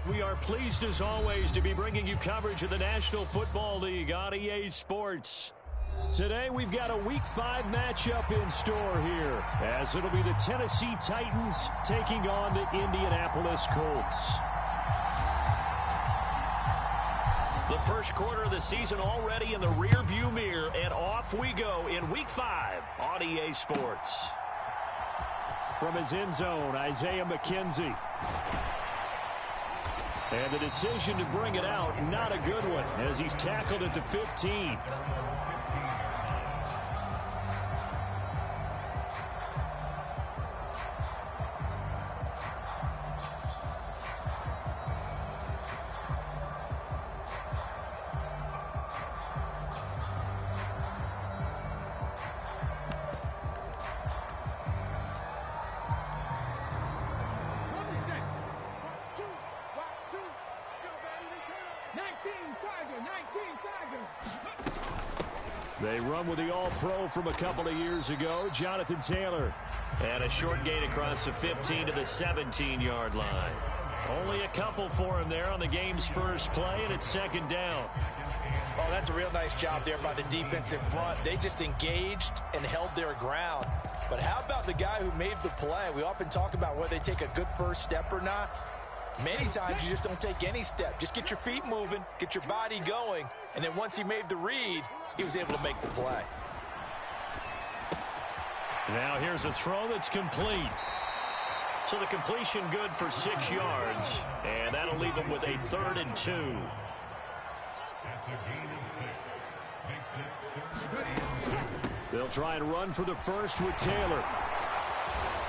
We are pleased as always to be bringing you coverage of the National Football League on EA Sports. Today we've got a Week 5 matchup in store here, as it'll be the Tennessee Titans taking on the Indianapolis Colts. The first quarter of the season already in the rearview mirror, and off we go in Week 5 on EA Sports. From his end zone, Isaiah McKenzie. And the decision to bring it out, not a good one, as he's tackled at the 15. They run with the All-Pro from a couple of years ago, Jonathan Taylor. And a short gain across the 15 to the 17-yard line. Only a couple for him there on the game's first play, and it's second down. Oh, that's a real nice job there by the defensive front. They just engaged and held their ground. But how about the guy who made the play? We often talk about whether they take a good first step or not. Many times you just don't take any step. Just get your feet moving, get your body going, and then once he made the read, he was able to make the play. Now here's a throw that's complete. So the completion good for 6 yards, and that'll leave him with a 3rd and 2. They'll try and run for the first with Taylor.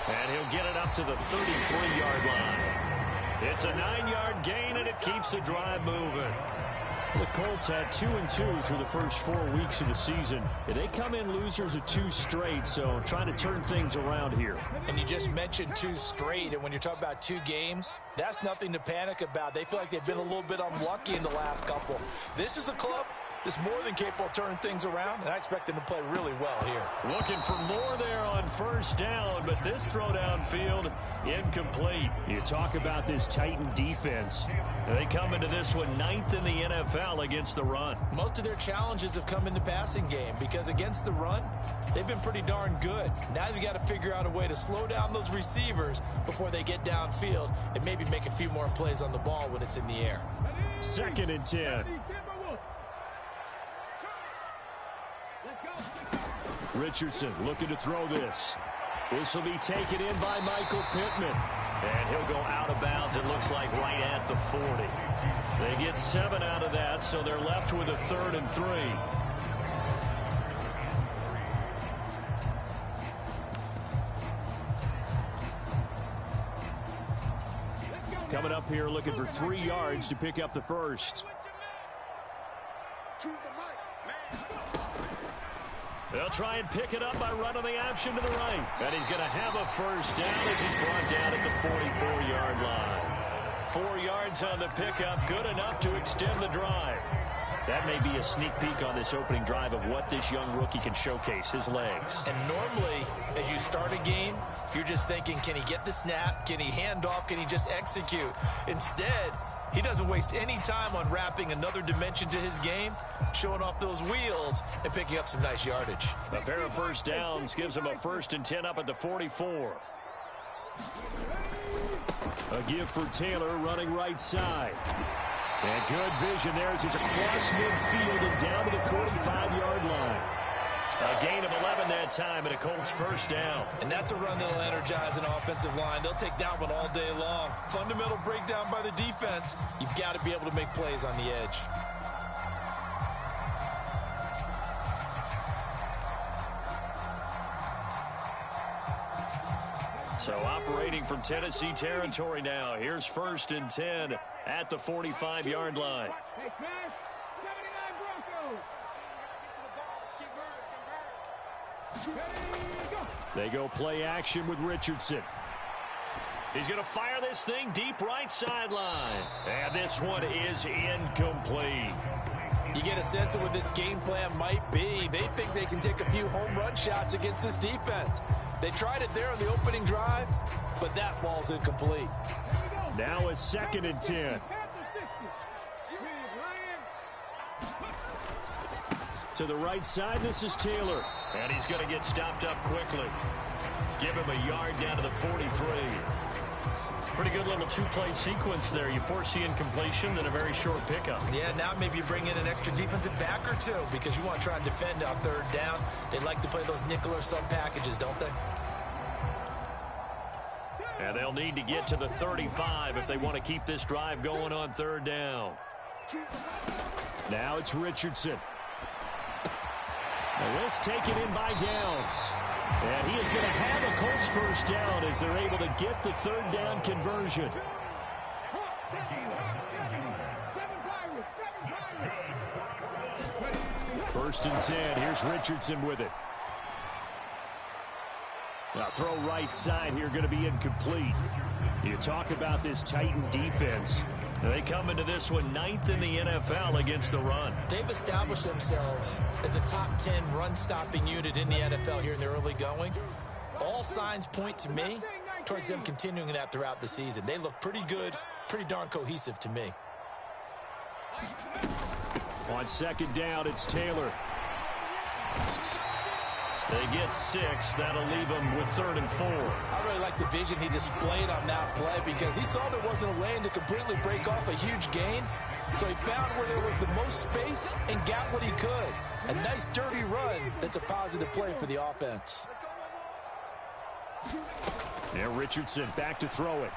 And he'll get it up to the 33-yard line. It's a 9-yard gain, and it keeps the drive moving. The Colts had 2-2 through the first 4 weeks of the season. They come in losers of 2 straight, so trying to turn things around here. And you just mentioned 2 straight, and when you're talking about 2 games, that's nothing to panic about. They feel like they've been a little bit unlucky in the last couple. This is a club that's more than capable of turning things around, and I expect them to play really well here. Looking for more there on first down, but this throw downfield incomplete. You talk about this Titan defense. They come into this one 9th in the NFL against the run. Most of their challenges have come in the passing game because against the run, they've been pretty darn good. Now you've got to figure out a way to slow down those receivers before they get downfield and maybe make a few more plays on the ball when it's in the air. 2nd and 10. Richardson looking to throw this. This will be taken in by Michael Pittman. And he'll go out of bounds, it looks like, right at the 40. They get 7 out of that, so they're left with a 3rd and 3. Coming up here looking for 3 yards to pick up the first. They'll try and pick it up by running the option to the right. And he's going to have a first down as he's brought down at the 44-yard line. 4 yards on the pickup, good enough to extend the drive. That may be a sneak peek on this opening drive of what this young rookie can showcase, his legs. And normally, as you start a game, you're just thinking, can he get the snap? Can he hand off? Can he just execute? Instead, he doesn't waste any time on wrapping another dimension to his game, showing off those wheels, and picking up some nice yardage. A pair of first downs gives him a 1st and 10 up at the 44. A give for Taylor running right side. And good vision there as he's across midfield and down to the 45-yard line. A gain of 11 that time and a Colts first down. And that's a run that'll energize an offensive line. They'll take that one all day long. Fundamental breakdown by the defense. You've got to be able to make plays on the edge. So operating from Tennessee territory now. Here's 1st and 10 at the 45-yard line. They go play action with Richardson. He's going to fire this thing deep right sideline. And this one is incomplete. You get a sense of what this game plan might be. They think they can take a few home run shots against this defense. They tried it there on the opening drive, but that ball's incomplete. Now a 2nd and 10. To the right side, this is Taylor. And he's going to get stopped up quickly. Give him a yard down to the 43. Pretty good little two-play sequence there. You force the incompletion, then a very short pickup. Yeah, now maybe you bring in an extra defensive back or two because you want to try and defend on 3rd down. They like to play those nickel or sub packages, don't they? And they'll need to get to the 35 if they want to keep this drive going on 3rd down. Now it's Richardson. And this taken in by Downs. And he is going to have a Colts 1st down as they're able to get the 3rd down conversion. First and 10. Here's Richardson with it. Now throw right side here going to be incomplete. You talk about this Titan defense. They come into this one 9th in the NFL against the run. They've established themselves as a top 10 run-stopping unit in the NFL here in the early going. All signs point to me towards them continuing that throughout the season. They look pretty good, pretty darn cohesive to me. On 2nd down, it's Taylor. They get 6. That'll leave them with 3rd and 4. I really like the vision he displayed on that play because he saw there wasn't a lane to completely break off a huge gain. So he found where there was the most space and got what he could. A nice, dirty run that's a positive play for the offense. And Richardson back to throw it.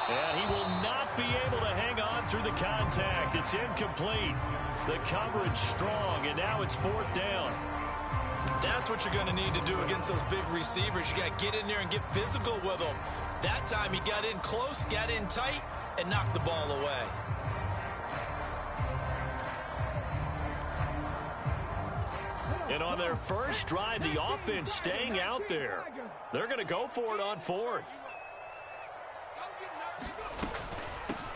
And he will not be able to hang on through the contact. It's incomplete. The coverage strong, and now it's 4th down. That's what you're going to need to do against those big receivers. You got to get in there and get physical with them. That time he got in close, got in tight, and knocked the ball away. And on their first drive, the offense staying out there. They're going to go for it on 4th.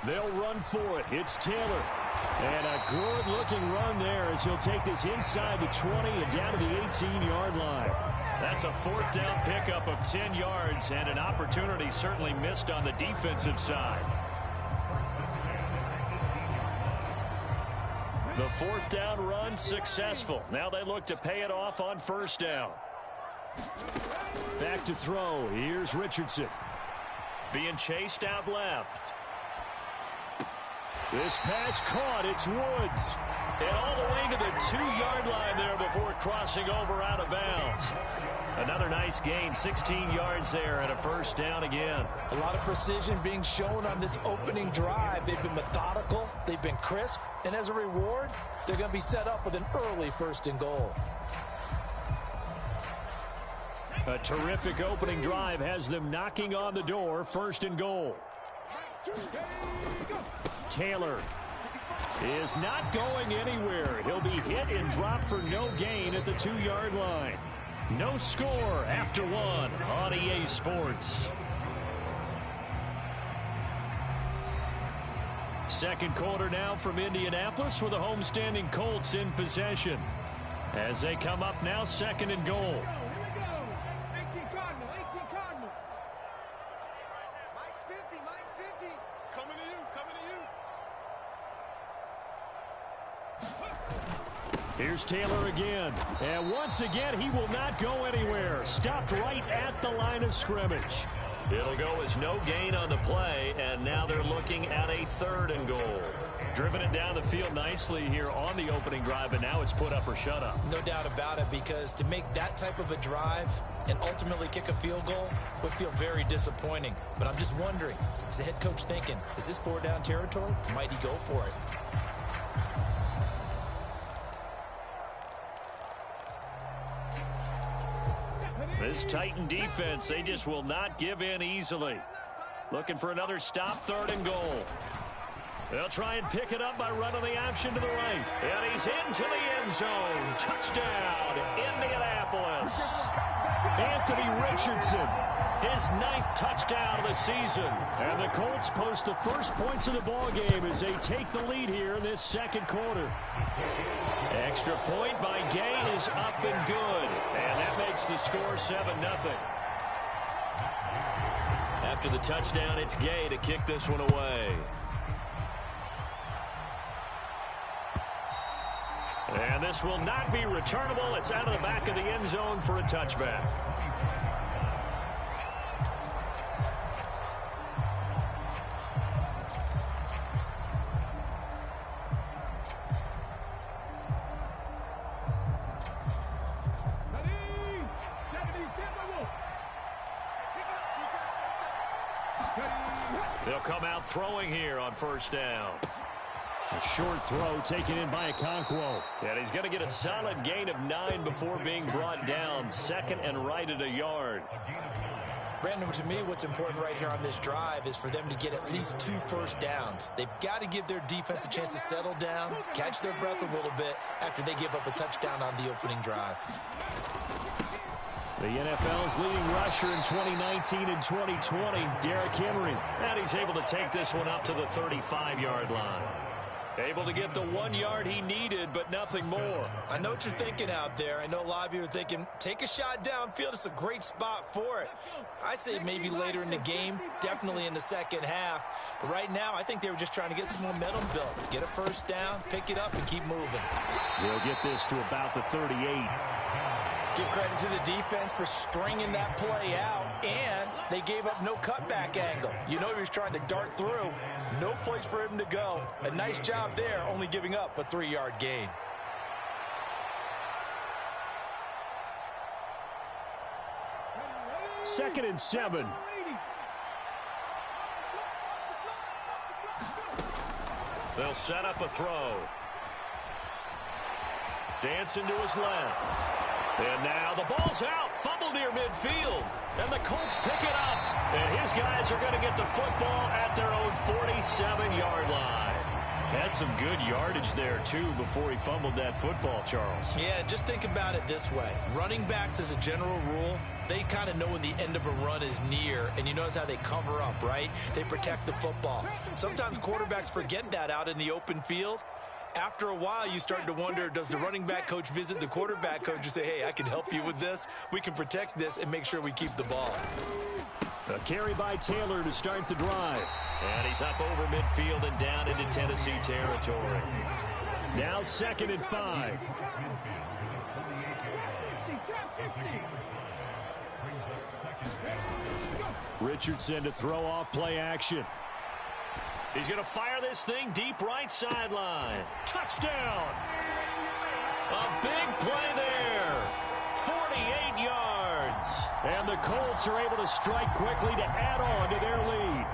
They'll run for it. It's Taylor. And a good-looking run there as he'll take this inside the 20 and down to the 18-yard line. That's a 4th down pickup of 10 yards and an opportunity certainly missed on the defensive side. The 4th down run successful. Now they look to pay it off on 1st down. Back to throw. Here's Richardson. Being chased out left. This pass caught. It's Woods. And all the way to the 2-yard line there before crossing over out of bounds. Another nice gain, 16 yards there and a 1st down again. A lot of precision being shown on this opening drive. They've been methodical. They've been crisp. And as a reward, they're going to be set up with an early 1st and goal. A terrific opening drive has them knocking on the door. 1st and goal. Taylor is not going anywhere. He'll be hit and dropped for no gain at the 2-yard line. No score after 1 on EA Sports. 2nd quarter now from Indianapolis with the homestanding Colts in possession. As they come up now, 2nd and goal. Here's Taylor again. And once again, he will not go anywhere. Stopped right at the line of scrimmage. It'll go as no gain on the play, and now they're looking at a 3rd and goal. Driven it down the field nicely here on the opening drive, and now it's put up or shut up. No doubt about it, because to make that type of a drive and ultimately kick a field goal would feel very disappointing. But I'm just wondering, is the head coach thinking, is this 4-down territory? Might he go for it? This Titan defense, they just will not give in easily. Looking for another stop, 3rd and goal. They'll try and pick it up by running the option to the right. And he's into the end zone. Touchdown, Indianapolis. Anthony Richardson, his 9th touchdown of the season. And the Colts post the first points of the ball game as they take the lead here in this 2nd quarter. Extra point by Gay is up and good. And that makes the score 7-0. After the touchdown, it's Gay to kick this one away. And this will not be returnable. It's out of the back of the end zone for a touchback. They'll come out throwing here on first down. A short throw taken in by Okonkwo. And he's going to get a solid gain of 9 before being brought down. Second and right at a yard. Brandon, to me, what's important right here on this drive is for them to get at least 2 first downs. They've got to give their defense a chance to settle down, catch their breath a little bit after they give up a touchdown on the opening drive. The NFL's leading rusher in 2019 and 2020, Derrick Henry. And he's able to take this one up to the 35-yard line. Able to get the 1 yard he needed, but nothing more. I know what you're thinking out there. I know a lot of you are thinking, take a shot downfield. It's a great spot for it. I'd say maybe later in the game, definitely in the second half. But right now, I think they were just trying to get some momentum built. Get a first down, pick it up, and keep moving. We'll get this to about the 38. Give credit to the defense for stringing that play out, and they gave up no cutback angle. You know he was trying to dart through. No place for him to go. A nice job there, only giving up a 3-yard gain. Second and 7. They'll set up a throw. Dancing to his left. And now the ball's out. Fumble near midfield. And the Colts pick it up. And his guys are going to get the football at their own 47-yard line. That's some good yardage there, too, before he fumbled that football, Charles. Yeah, just think about it this way. Running backs, as a general rule, they kind of know when the end of a run is near, and you notice how they cover up, right? They protect the football. Sometimes quarterbacks forget that out in the open field. After a while, you start to wonder, does the running back coach visit the quarterback coach and say, hey, I can help you with this. We can protect this and make sure we keep the ball. A carry by Taylor to start the drive. And he's up over midfield and down into Tennessee territory. Now 2nd and 5. Richardson to throw off play action. He's going to fire this thing deep right sideline. Touchdown! A big play there. 48 yards. And the Colts are able to strike quickly to add on to their lead.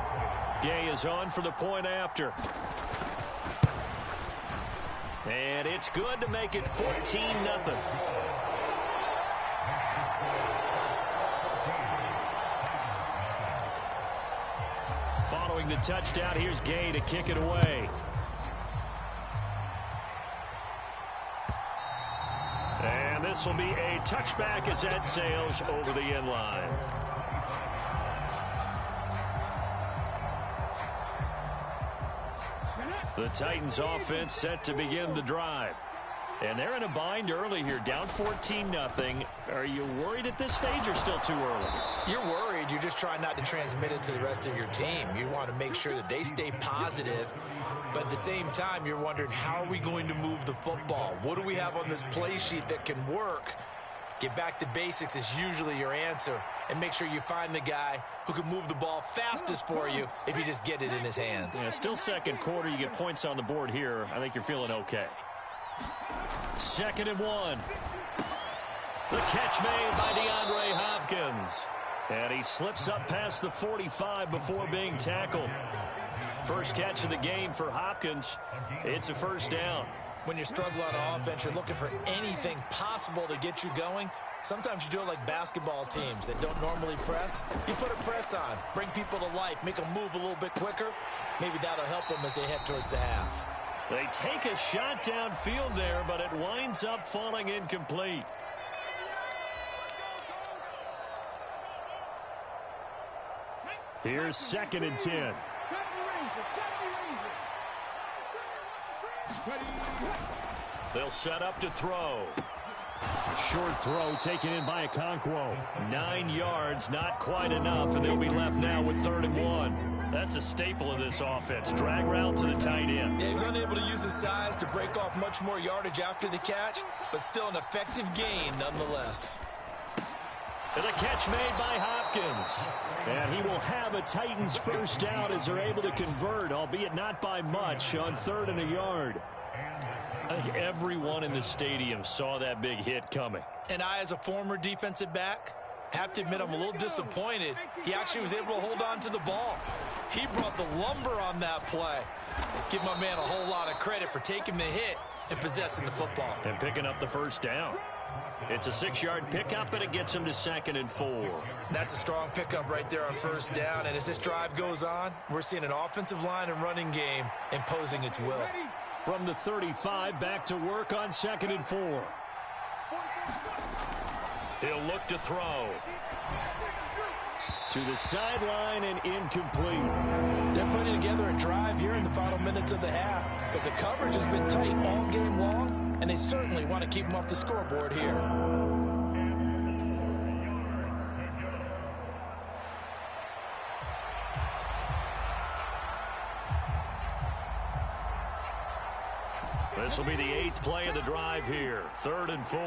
Gay is on for the point after. And it's good to make it 14-0. Following the touchdown, here's Gay to kick it away. And this will be a touchback as that sails over the end line. The Titans offense set to begin the drive. And they're in a bind early here, down 14-0. Are you worried at this stage or still too early? You're worried. You're just trying not to transmit it to the rest of your team. You want to make sure that they stay positive. But at the same time, you're wondering, how are we going to move the football? What do we have on this play sheet that can work? Get back to basics is usually your answer. And make sure you find the guy who can move the ball fastest for you if you just get it in his hands. Yeah, still second quarter. You get points on the board here. I think you're feeling okay. 2nd and 1. The catch made by DeAndre Hopkins. And he slips up past the 45 before being tackled. First catch of the game for Hopkins. It's a first down. When you're struggling on offense, you're looking for anything possible to get you going. Sometimes you do it like basketball teams that don't normally press. You put a press on, bring people to life, make them move a little bit quicker. Maybe that'll help them as they head towards the half. They take a shot downfield there, but it winds up falling incomplete. Here's 2nd and 10. They'll set up to throw. Short throw taken in by Okonkwo. 9 yards, not quite enough, and they'll be left now with 3rd and 1. That's a staple of this offense. Drag route to the tight end. Yeah, he was unable to use his size to break off much more yardage after the catch, but still an effective gain nonetheless. And a catch made by Hopkins. And he will have a Titans first down as they're able to convert, albeit not by much, on 3rd and a yard. I think everyone in the stadium saw that big hit coming. And I, as a former defensive back, have to admit I'm a little disappointed. He actually was able to hold on to the ball. He brought the lumber on that play. Give my man a whole lot of credit for taking the hit and possessing the football. And picking up the first down. It's a 6-yard pickup, and it gets him to 2nd and 4. That's a strong pickup right there on first down. And as this drive goes on, we're seeing an offensive line and running game imposing its will. From the 35, back to work on 2nd and 4. He'll look to throw. To the sideline and incomplete. They're putting together a drive here in the final minutes of the half, but the coverage has been tight all game long, and they certainly want to keep them off the scoreboard here. This will be the 8th play of the drive here. 3rd and 4.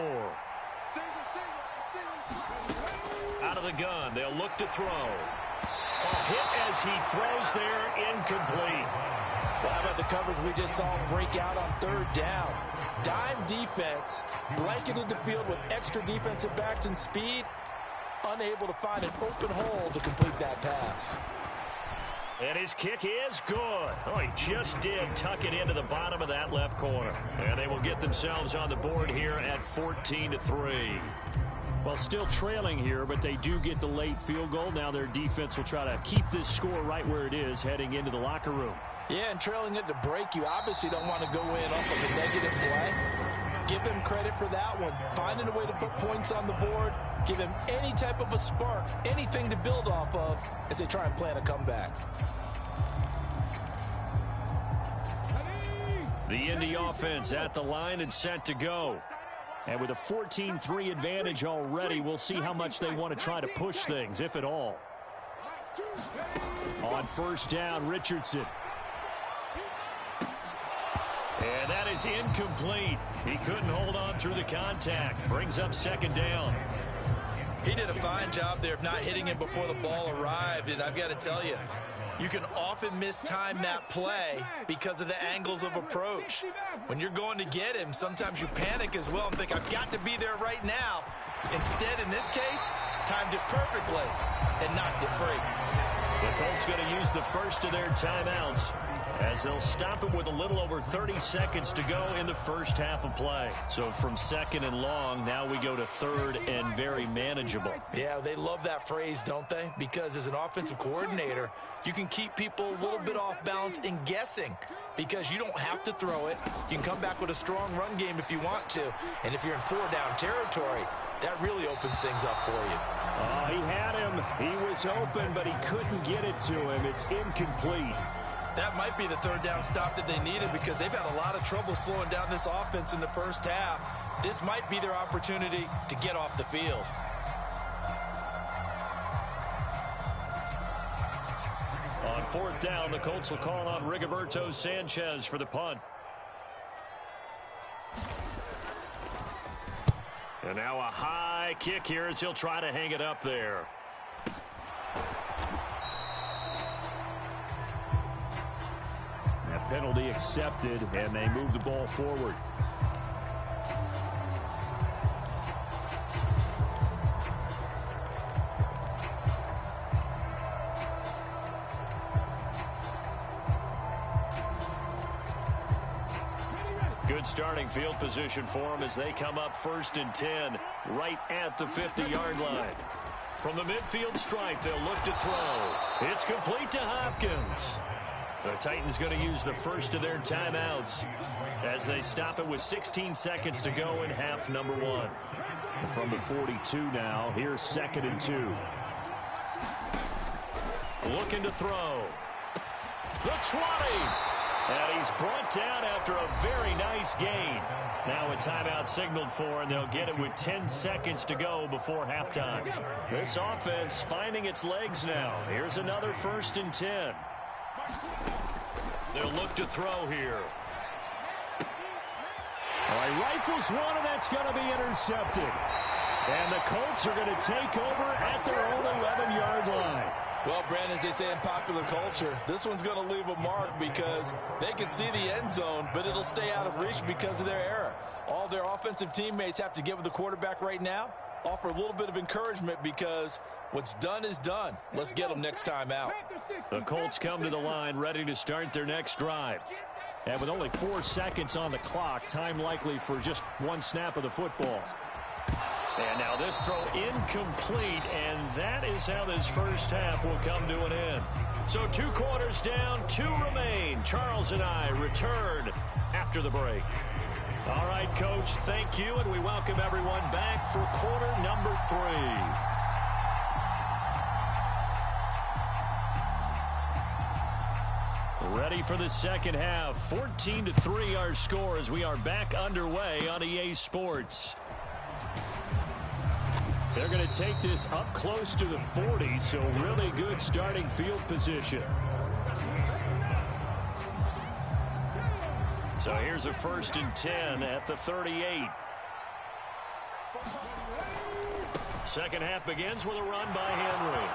Out of the gun, they'll look to throw. A hit as he throws there, incomplete. Well, how about the coverage we just saw break out on 3rd down? Dime defense, blanketed the field with extra defensive backs and speed, unable to find an open hole to complete that pass. And his kick is good. Oh, he just did tuck it into the bottom of that left corner. And they will get themselves on the board here at 14-3. Well, still trailing here, but they do get the late field goal. Now their defense will try to keep this score right where it is heading into the locker room. Yeah, and trailing it to break, you obviously don't want to go in off of a negative play. Give them credit for that one. Finding a way to put points on the board, give them any type of a spark, anything to build off of as they try and plan a comeback. The Indy offense at the line and set to go. And with a 14-3 advantage already, we'll see how much they want to try to push things, if at all. On first down, Richardson. And that is incomplete. He couldn't hold on through the contact. Brings up 2nd down. He did a fine job there of not hitting it before the ball arrived. And I've got to tell you, you can often mistime that play because of the angles of approach. When you're going to get him, sometimes you panic as well and think, I've got to be there right now. Instead, in this case, timed it perfectly and knocked it free. The Colts going to use the first of their timeouts as they'll stop it with a little over 30 seconds to go in the first half of play. So from 2nd and long, now we go to 3rd and very manageable. Yeah, they love that phrase, don't they? Because as an offensive coordinator, you can keep people a little bit off balance and guessing because you don't have to throw it. You can come back with a strong run game if you want to. And if you're in 4-down territory, that really opens things up for you. Oh, he had him. He was open, but he couldn't get it to him. It's incomplete. That might be the 3rd down stop that they needed because they've had a lot of trouble slowing down this offense in the first half. This might be their opportunity to get off the field. On 4th down, the Colts will call on Rigoberto Sanchez for the punt. And now a high kick here as he'll try to hang it up there. That penalty accepted, and they move the ball forward. Good starting field position for them as they come up 1st and 10, right at the 50-yard line. From the midfield stripe, they'll look to throw. It's complete to Hopkins. The Titans going to use the first of their timeouts as they stop it with 16 seconds to go in half number 1. From the 42 now, here's 2nd and 2. Looking to throw. The 20. And he's brought down after a very nice gain. Now a timeout signaled for, and they'll get it with 10 seconds to go before halftime. This offense finding its legs now. Here's another 1st and 10. They'll look to throw here. All right, rifles one, and that's going to be intercepted. And the Colts are going to take over at their own 11-yard line. Well, Brandon, as they say in popular culture, this one's going to leave a mark because they can see the end zone, but it'll stay out of reach because of their error. All their offensive teammates have to get with the quarterback right now, offer a little bit of encouragement because what's done is done. Let's get them next time out. The Colts come to the line ready to start their next drive. And with only 4 seconds on the clock, time likely for just one snap of the football. And now this throw incomplete, and that is how this first half will come to an end. So 2 quarters down, 2 remain. Charles and I return after the break. All right, Coach, thank you, and we welcome everyone back for quarter number 3. Ready for the second half. 14-3 our score as we are back underway on EA Sports. They're going to take this up close to the 40, so really good starting field position. So here's a 1st and 10 at the 38. Second half begins with a run by Henry.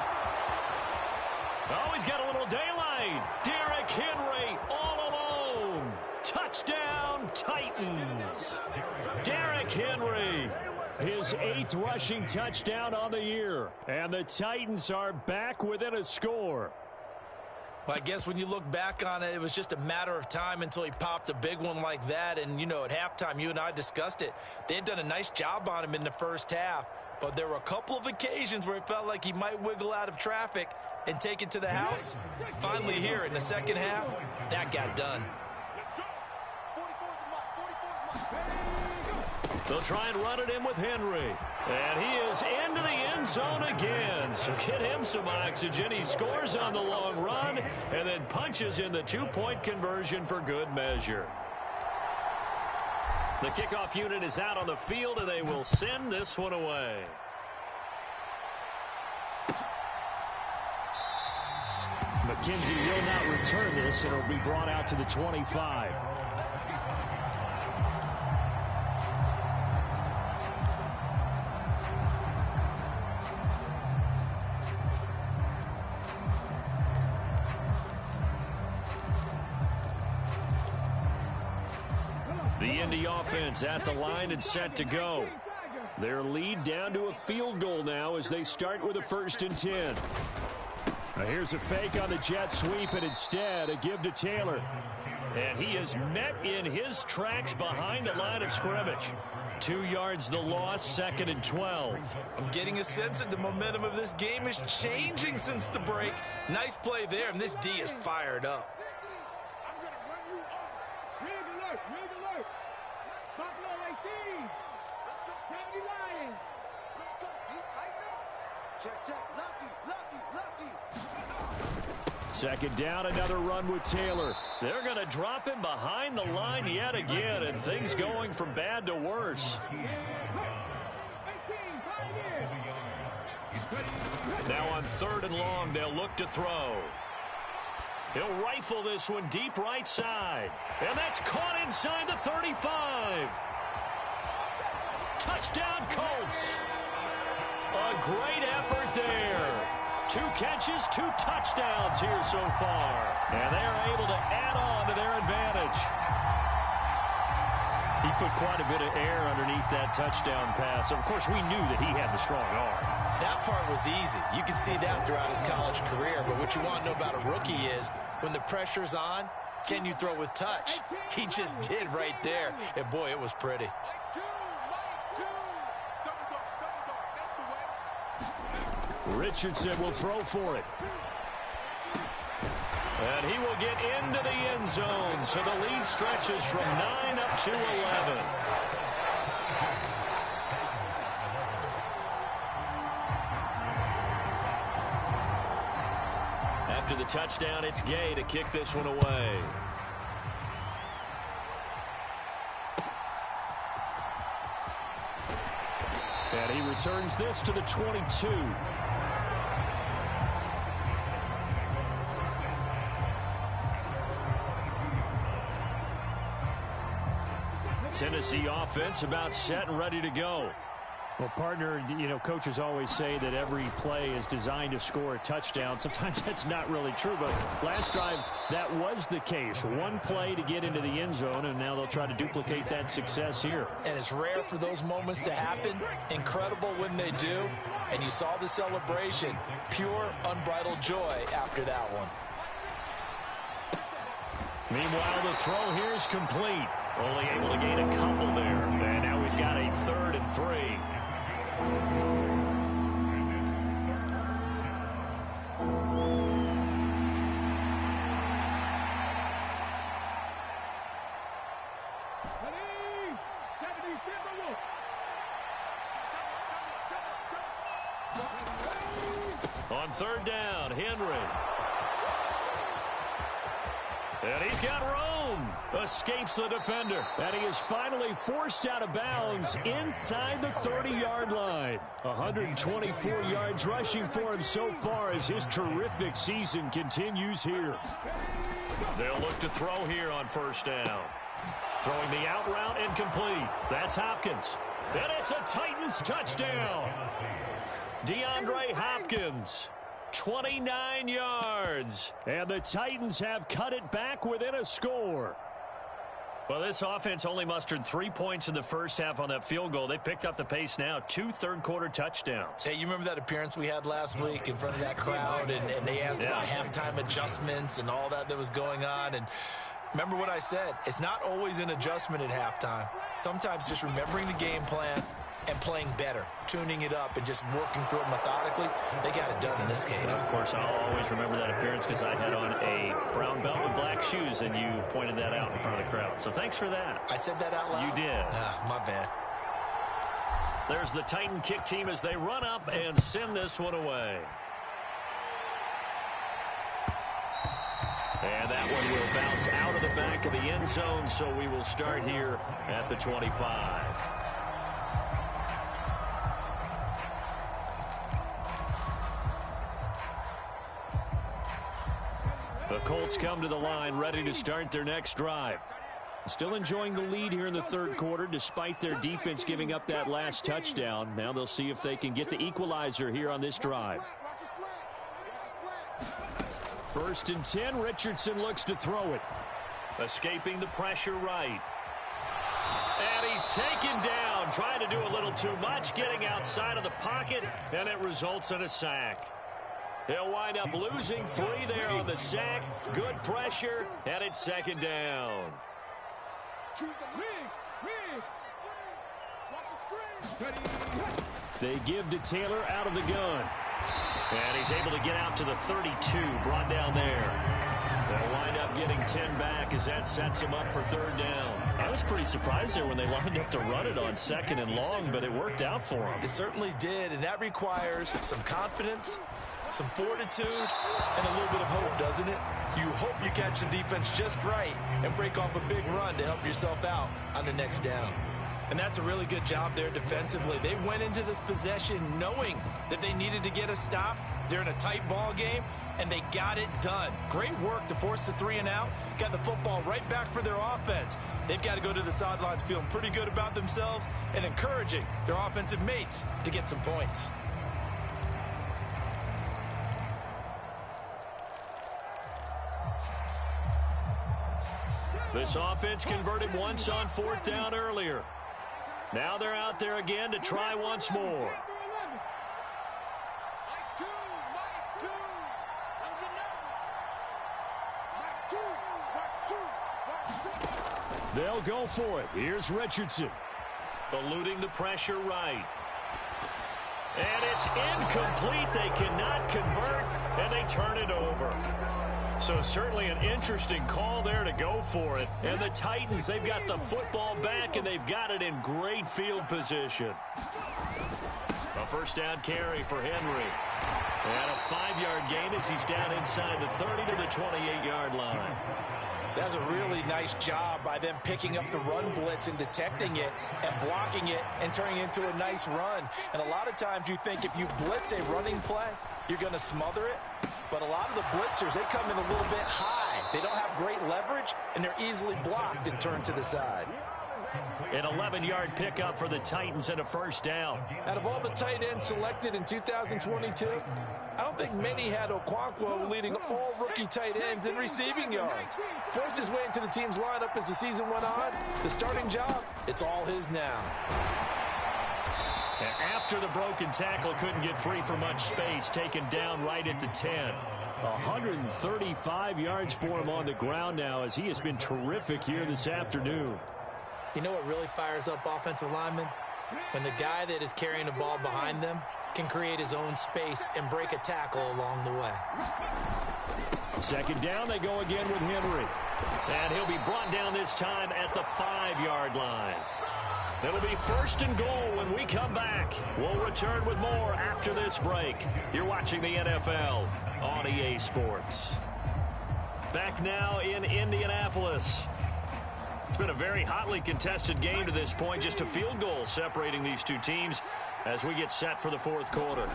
Oh, he's got a little daylight. Derrick Henry all alone. Touchdown, Titans. Derrick Henry. His 8th rushing touchdown on the year. And the Titans are back within a score. Well, I guess when you look back on it, it was just a matter of time until he popped a big one like that. And, you know, at halftime, you and I discussed it. They had done a nice job on him in the first half. But there were a couple of occasions where it felt like he might wiggle out of traffic and take it to the house. Finally here in the second half, that got done. They'll try and run it in with Henry. And he is into the end zone again. So get him some oxygen. He scores on the long run and then punches in the 2-point conversion for good measure. The kickoff unit is out on the field, and they will send this one away. McKenzie will not return this, and it'll be brought out to the 25. The Indy offense at the line and set to go. Their lead down to a field goal now as they start with a 1st and 10. Now here's a fake on the jet sweep, and instead a give to Taylor. And he is met in his tracks behind the line of scrimmage. 2 yards the loss, 2nd and 12. I'm getting a sense that the momentum of this game is changing since the break. Nice play there, and this D is fired up. Second down, another run with Taylor. They're going to drop him behind the line yet again, and things going from bad to worse. Now on 3rd and long, they'll look to throw. He'll rifle this one deep right side. And that's caught inside the 35. Touchdown, Colts. A great effort there. 2 catches, 2 touchdowns here so far. And they are able to add on to their advantage. He put quite a bit of air underneath that touchdown pass. Of course, we knew that he had the strong arm. That part was easy. You can see that throughout his college career. But what you want to know about a rookie is when the pressure's on, can you throw with touch? He just did right there. And, boy, it was pretty. Richardson will throw for it. And he will get into the end zone. So the lead stretches from 9 up to 11. After the touchdown, it's Gay to kick this one away. And he returns this to the 22. Tennessee offense about set and ready to go. Well, partner, you know, coaches always say that every play is designed to score a touchdown. Sometimes that's not really true, but last drive, that was the case. One play to get into the end zone, and now they'll try to duplicate that success here. And it's rare for those moments to happen. Incredible when they do. And you saw the celebration. Pure, unbridled joy after that one. Meanwhile, the throw here is complete. Only able to gain a couple there. And now he's got a 3rd and 3. On 3rd down, Henry. And he's got room. Escapes the defender. And he is finally forced out of bounds inside the 30-yard line. 124 yards rushing for him so far as his terrific season continues here. They'll look to throw here on 1st down. Throwing the out route incomplete. That's Hopkins. And it's a Titans touchdown. DeAndre Hopkins. 29 yards. And the Titans have cut it back within a score. Well, this offense only mustered 3 points in the first half on that field goal. They picked up the pace now. 2 third-quarter touchdowns. Hey, you remember that appearance we had last week in front of that crowd, and they asked about halftime adjustments and all that was going on, and remember what I said. It's not always an adjustment at halftime. Sometimes just remembering the game plan and playing better, tuning it up, and just working through it methodically. They got it done in this case. Of course, I'll always remember that appearance because I had on a brown belt with black shoes, and you pointed that out in front of the crowd. So thanks for that. I said that out loud? You did. My bad. There's the Titan kick team as they run up and send this one away. And that one will bounce out of the back of the end zone, so we will start here at the 25. The Colts come to the line, ready to start their next drive. Still enjoying the lead here in the 3rd quarter, despite their defense giving up that last touchdown. Now they'll see if they can get the equalizer here on this drive. 1st and 10, Richardson looks to throw it. Escaping the pressure right. And he's taken down, trying to do a little too much, getting outside of the pocket, and it results in a sack. He'll wind up losing 3 there on the sack. Good pressure, and it's 2nd down. They give to Taylor out of the gun. And he's able to get out to the 32, brought down there. They'll wind up getting 10 back as that sets him up for 3rd down. I was pretty surprised there when they lined up to run it on 2nd and long, but it worked out for him. It certainly did, and that requires some confidence, some fortitude, and a little bit of hope, doesn't it? You hope you catch the defense just right and break off a big run to help yourself out on the next down. And that's a really good job there defensively. They went into this possession knowing that they needed to get a stop. They're in a tight ball game, and they got it done. Great work to force the 3 and out. Got the football right back for their offense. They've got to go to the sidelines feeling pretty good about themselves and encouraging their offensive mates to get some points. This offense converted once on 4th down earlier. Now they're out there again to try once more. They'll go for it. Here's Richardson. Eluding the pressure right. And it's incomplete. They cannot convert, and they turn it over. So certainly an interesting call there to go for it. And the Titans, they've got the football back, and they've got it in great field position. A 1st down carry for Henry. And a 5-yard gain as he's down inside the 30 to the 28-yard line. That's a really nice job by them picking up the run blitz and detecting it and blocking it and turning it into a nice run. And a lot of times you think if you blitz a running play, you're going to smother it. But a lot of the blitzers, they come in a little bit high. They don't have great leverage, and they're easily blocked and turned to the side. An 11-yard pickup for the Titans and a first down. Out of all the tight ends selected in 2022, I don't think many had Okonkwo leading all rookie tight ends in receiving yards. Forced his way into the team's lineup as the season went on. The starting job, it's all his now. And after the broken tackle, couldn't get free for much space, taken down right at the 10. 135 yards for him on the ground now as he has been terrific here this afternoon. You know what really fires up offensive linemen? When the guy that is carrying the ball behind them can create his own space and break a tackle along the way. Second down, they go again with Henry. And he'll be brought down this time at the 5-yard line. It'll be first and goal when we come back. We'll return with more after this break. You're watching the NFL on EA Sports. Back now in Indianapolis. It's been a very hotly contested game to this point. Just a field goal separating these two teams as we get set for the fourth quarter.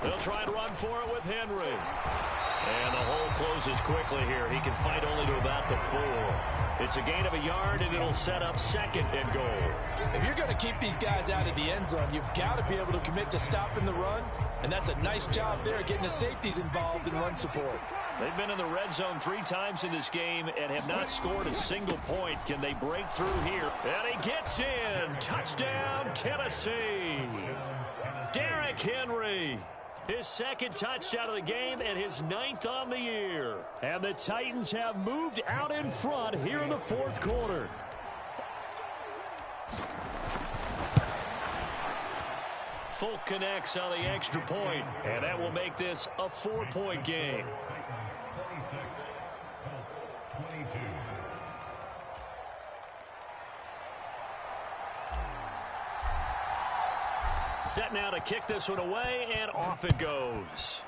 They'll try and run for it with Henry. And the hole closes quickly here. He can fight only to about the 4. It's a gain of a yard, and it'll set up second and goal. If you're going to keep these guys out of the end zone, you've got to be able to commit to stopping the run. And that's a nice job there, getting the safeties involved in run support. They've been in the red zone 3 times in this game and have not scored a single point. Can they break through here? And he gets in. Touchdown, Tennessee. Derrick Henry. His second touchdown of the game and his 9th on the year. And the Titans have moved out in front here in the fourth quarter. Folk connects on the extra point, and that will make this a 4-point game. Set now to kick this one away, and off it goes.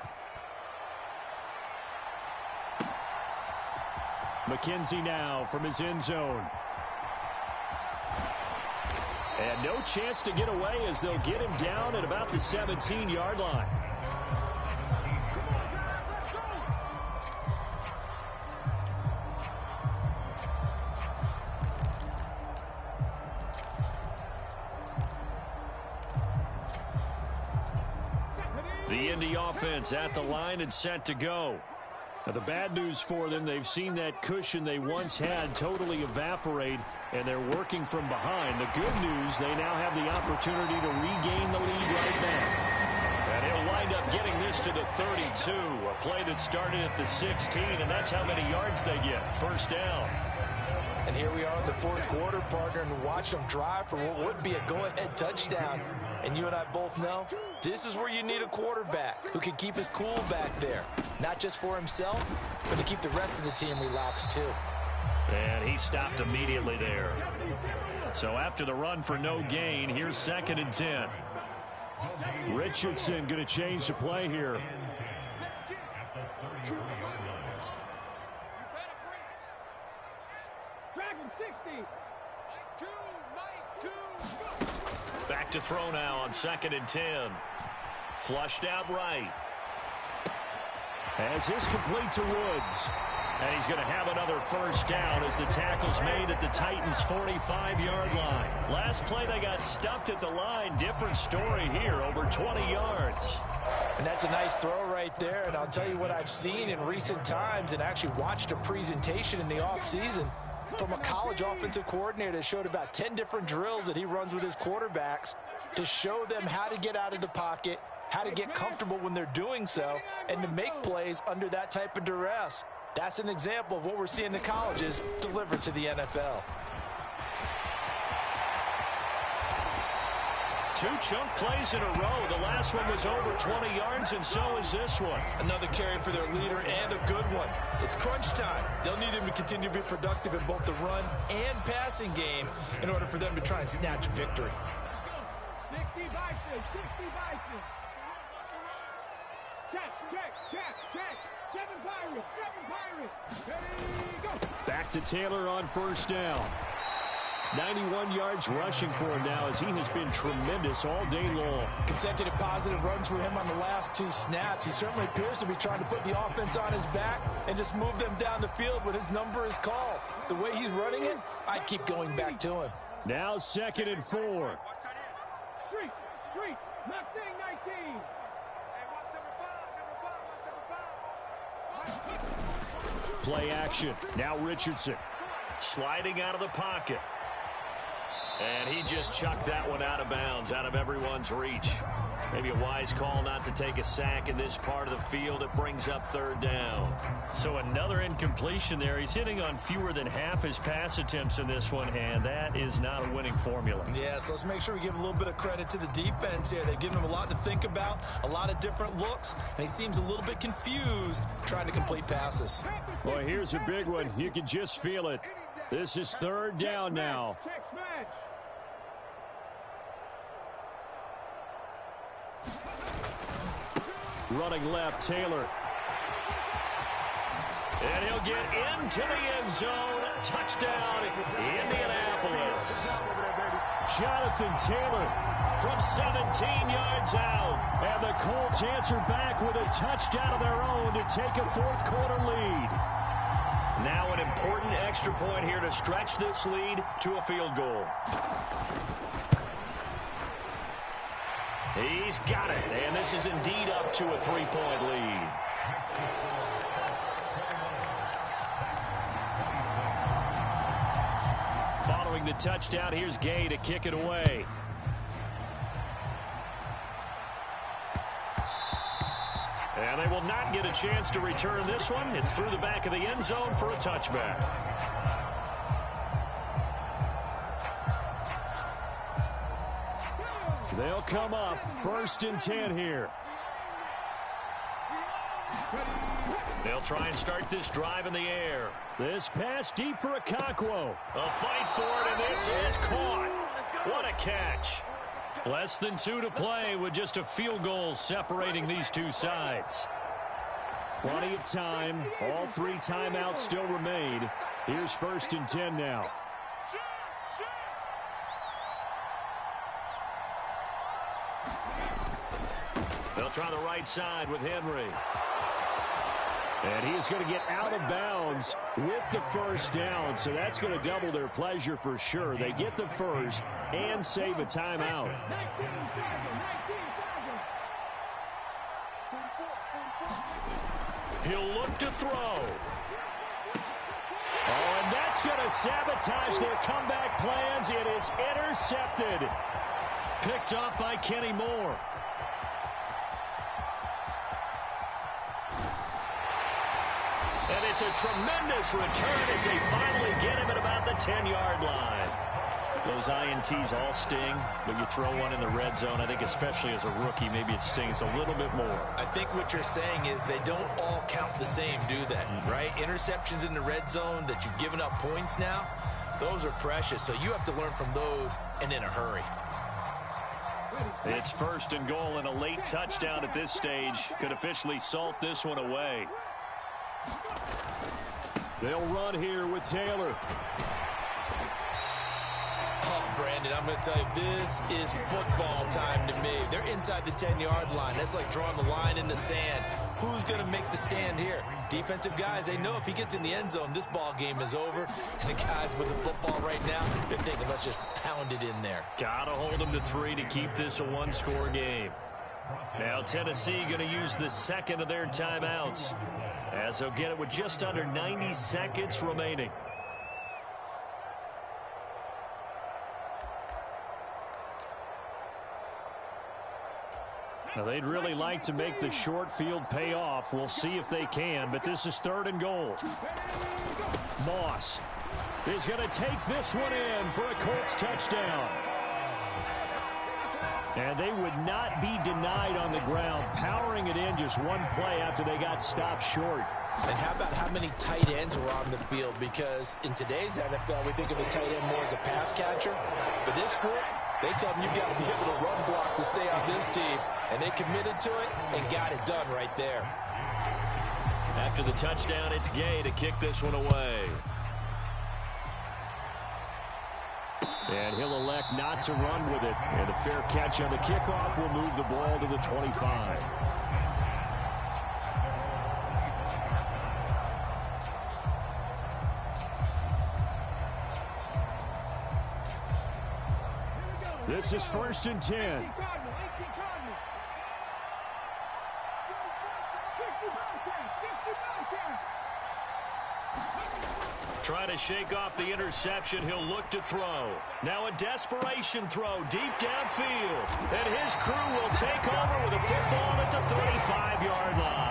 McKenzie now from his end zone. And no chance to get away as they'll get him down at about the 17-yard line. The Indy offense at the line and set to go. Now, the bad news for them, they've seen that cushion they once had totally evaporate, and they're working from behind. The good news, they now have the opportunity to regain the lead right now. And he'll wind up getting this to the 32, a play that started at the 16, and that's how many yards they get. First down. And here we are in the fourth quarter, partner, and watch them drive for what would be a go-ahead touchdown. And you and I both know this is where you need a quarterback who can keep his cool back there. Not just for himself, but to keep the rest of the team relaxed too. And he stopped immediately there. So after the run for no gain, here's 2nd and 10. Richardson going to change the play here. Back to throw now on 2nd and 10. Flushed out right. As this complete to Woods. And he's going to have another first down as the tackle's made at the Titans' 45-yard line. Last play, they got stuffed at the line. Different story here, over 20 yards. And that's a nice throw right there. And I'll tell you what I've seen in recent times and actually watched a presentation in the offseason from a college offensive coordinator that showed about 10 different drills that he runs with his quarterbacks to show them how to get out of the pocket, how to get comfortable when they're doing so, and to make plays under that type of duress. That's an example of what we're seeing in the colleges delivered to the NFL. 2 chunk plays in a row. The last one was over 20 yards, and so is this one. Another carry for their leader and a good one. It's crunch time. They'll need him to continue to be productive in both the run and passing game in order for them to try and snatch a victory. 60 Vikings, 60 Vikings. Back to Taylor on first down. 91 yards rushing for him now as he has been tremendous all day long. Consecutive positive runs for him on the last 2 snaps. He certainly appears to be trying to put the offense on his back and just move them down the field when his number is called. The way he's running it, I'd keep going back to him. Now 2nd and 4. Street, Mustang 19. Play action. Now Richardson. Sliding out of the pocket. And he just chucked that one out of bounds, out of everyone's reach. Maybe a wise call not to take a sack in this part of the field. It brings up 3rd down. So another incompletion there. He's hitting on fewer than half his pass attempts in this one, and that is not a winning formula. Yeah, so let's make sure we give a little bit of credit to the defense here. They've given him a lot to think about, a lot of different looks, and he seems a little bit confused trying to complete passes. Boy, here's a big one. You can just feel it. This is 3rd down now. Running left, Taylor. And he'll get into the end zone. Touchdown, Indianapolis. Jonathan Taylor From 17 yards out. And the Colts answer back with a touchdown of their own to take a 4th quarter lead. Now an important extra point here to stretch this lead to a field goal. He's got it, and this is indeed up to a 3-point lead. Following the touchdown, here's Gay to kick it away. And they will not get a chance to return this one. It's through the back of the end zone for a touchback. They'll come up 1st and 10 here. They'll try and start this drive in the air. This pass deep for Okonkwo. A fight for it, and this is caught. What a catch. Less than 2 to play with just a field goal separating these two sides. Plenty of time. All 3 timeouts still remain. Here's 1st and 10 now. They'll try the right side with Henry. And he is going to get out of bounds with the 1st down, so that's going to double their pleasure for sure. They get the 1st and save a timeout. He'll look to throw. Oh, and that's going to sabotage their comeback plans. It is intercepted. Picked up by Kenny Moore. And it's a tremendous return as they finally get him at about the 10-yard line. Those INTs all sting, but you throw one in the red zone, I think especially as a rookie, maybe it stings a little bit more. I think what you're saying is they don't all count the same, do they? Right? Interceptions in the red zone that you've given up points now, those are precious. So you have to learn from those and in a hurry. It's 1st and goal, and a late touchdown at this stage could officially salt this one away. They'll run here with Taylor. Oh, Brandon, I'm going to tell you, this is football time to me. They're inside the 10-yard line. That's like drawing the line in the sand. Who's going to make the stand here? Defensive guys, they know if he gets in the end zone, this ball game is over. And the guys with the football right now, they're thinking, let's just pound it in there. Got to hold them to 3 to keep this a 1-score game. Now Tennessee going to use the 2nd of their timeouts, as they'll get it with just under 90 seconds remaining. Now, they'd really like to make the short field pay off. We'll see if they can, but this is 3rd and goal. Moss is going to take this one in for a Colts touchdown. And they would not be denied on the ground, powering it in just one play after they got stopped short. And how about how many tight ends were on the field? Because in today's NFL, we think of a tight end more as a pass catcher. For this group, They tell them you've got to be able to run block to stay on this team. And they committed to it and got it done right there. After the touchdown, it's Gay to kick this one away. And he'll elect not to run with it. And a fair catch on the kickoff will move the ball to the 25. This is 1st and 10. Trying to shake off the interception. He'll look to throw. Now a desperation throw deep downfield. And his crew will take over with a football at the 35-yard line.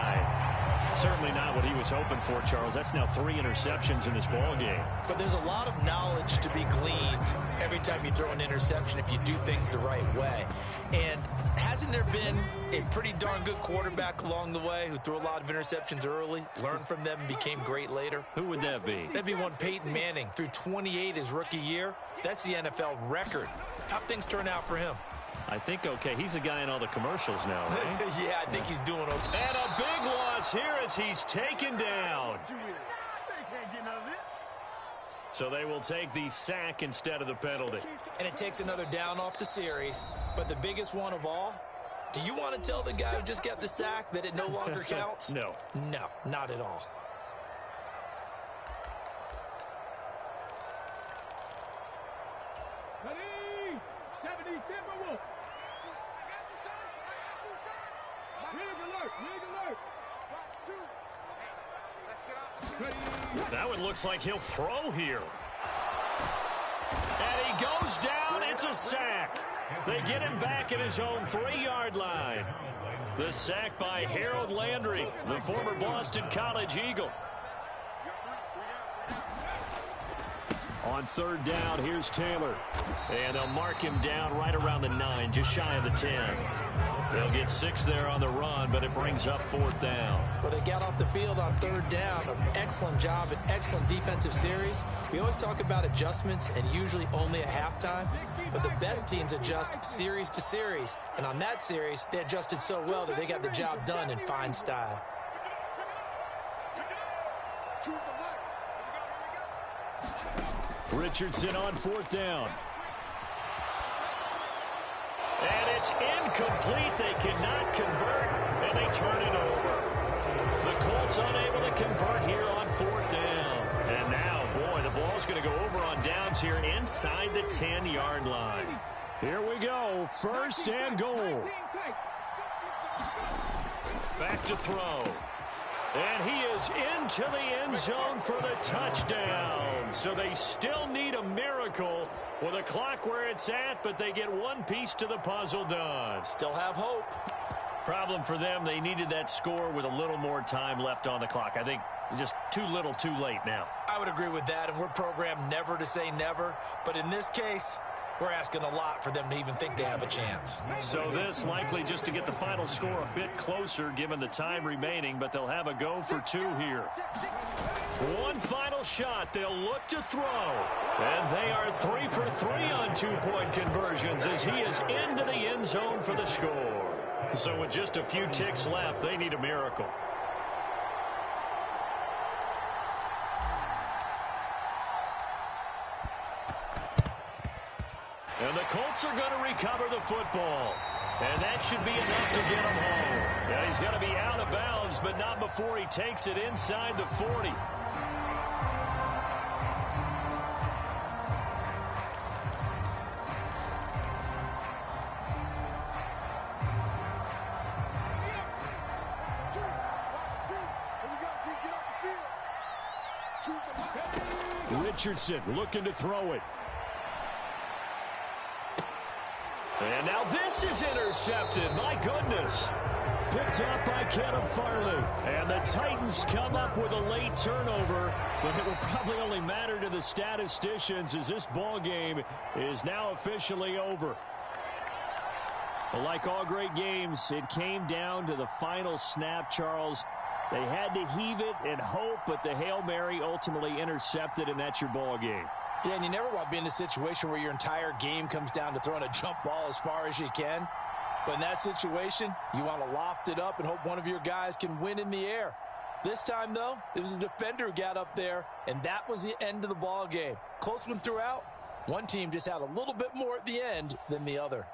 Certainly not what he was hoping for, Charles. That's now 3 interceptions in this ball game. But there's a lot of knowledge to be gleaned every time you throw an interception if you do things the right way. And hasn't there been a pretty darn good quarterback along the way who threw a lot of interceptions early, learned from them, and became great later? Who would that be? That'd be one Peyton Manning. Threw 28 his rookie year. That's the NFL record. How'd things turn out for him? I think, okay, he's a guy in all the commercials now, right? Yeah, I think he's doing okay. And a big loss here as he's taken down. So they will take the sack instead of the penalty. And it takes another down off the series. But the biggest one of all, do you want to tell the guy who just got the sack that it no longer counts? No. No, not at all. Ready? 70 Timberwolves. Rig alert. That one looks like he'll throw here. And he goes down. It's a sack. They get him back at his own 3-yard line. The sack by Harold Landry, the former Boston College Eagle. On 3rd down, here's Taylor. And they'll mark him down right around the 9, just shy of the 10. They'll get 6 there on the run, but it brings up 4th down. Well, they got off the field on 3rd down. An excellent job, an excellent defensive series. We always talk about adjustments, and usually only at halftime. But the best teams adjust series to series. And on that series, they adjusted so well that they got the job done in fine style. Richardson on 4th down. And it's incomplete. They cannot convert, and they turn it over. The Colts unable to convert here on 4th down. And now, boy, the ball's going to go over on downs here inside the 10-yard line. Here we go, 1st and goal. Back to throw. And he is into the end zone for the touchdown. So they still need a miracle with a clock where it's at, but they get one piece to the puzzle done. Still have hope. Problem for them, they needed that score with a little more time left on the clock. I think just too little too late now. I would agree with that, and we're programmed never to say never. But in this case, we're asking a lot for them to even think they have a chance. So this likely just to get the final score a bit closer given the time remaining, but they'll have a go for 2 here. One final shot. They'll look to throw. And they are 3 for 3 on 2-point conversions as he is into the end zone for the score. So with just a few ticks left, they need a miracle. And the Colts are going to recover the football. And that should be enough to get him home. Yeah, he's got to be out of bounds, but not before he takes it inside the 40. Richardson looking to throw it. And now this is intercepted. My goodness. Picked up by Kevin Farley. And the Titans come up with a late turnover, but it will probably only matter to the statisticians as this ball game is now officially over. But like all great games, it came down to the final snap, Charles. They had to heave it and hope, but the Hail Mary ultimately intercepted, and that's your ball game. Yeah, and you never want to be in a situation where your entire game comes down to throwing a jump ball as far as you can. But in that situation, you want to loft it up and hope one of your guys can win in the air. This time, though, it was a defender who got up there, and that was the end of the ball game. Close one throughout. One team just had a little bit more at the end than the other.